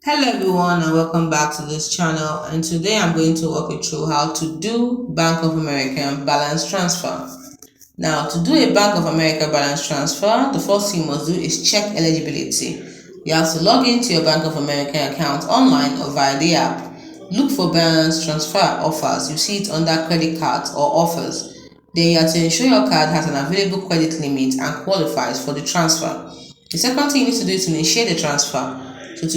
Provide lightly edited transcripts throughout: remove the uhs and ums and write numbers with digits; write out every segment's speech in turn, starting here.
Hello everyone and welcome back to this channel, and today I'm going to walk you through how to do Bank of America balance transfer. Now, to do a Bank of America balance transfer, the first thing you must do is check eligibility. You have to log into your Bank of America account online or via the app. Look for balance transfer offers. You see it under credit cards or offers. Then you have to ensure your card has an available credit limit and qualifies for the transfer. The second thing you need to do is to initiate the transfer. So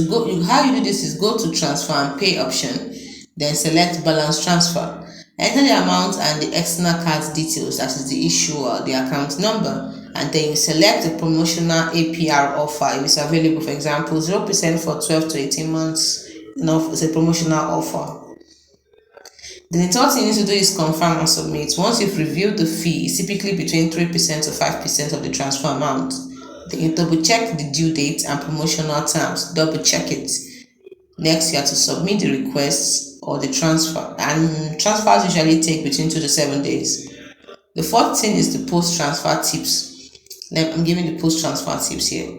how you do this is go to transfer and pay option, then select balance transfer. Enter the amount and the external card details, that is the issuer, the account number, and then you select the promotional APR offer if it's available. For example, 0% for 12 to 18 months. It's a promotional offer. Then the third thing you need to do is confirm and submit. Once you've reviewed the fee, it's typically between 3% to 5% of the transfer amount. Then you double check the due date and promotional terms. Double check it. Next, you have to submit the request or the transfer, and transfers usually take between 2 to 7 days. The fourth thing is the post-transfer tips. I'm giving the post-transfer tips here.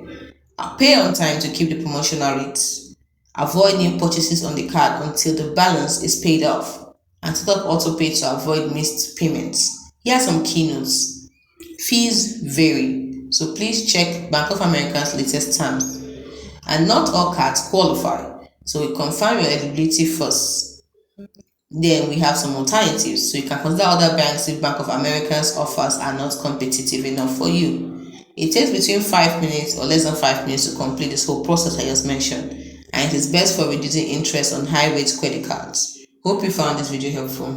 Pay on time to keep the promotional rates. Avoid new purchases on the card until the balance is paid off. And set up auto-pay to avoid missed payments. Here are some keynotes. Fees vary, so please check Bank of America's latest terms. And not all cards qualify, so we confirm your eligibility first. Then we have some alternatives, so you can consider other banks if Bank of America's offers are not competitive enough for you. It takes between 5 minutes or less than 5 minutes to complete this whole process I just mentioned, and it is best for reducing interest on high-rate credit cards. Hope you found this video helpful.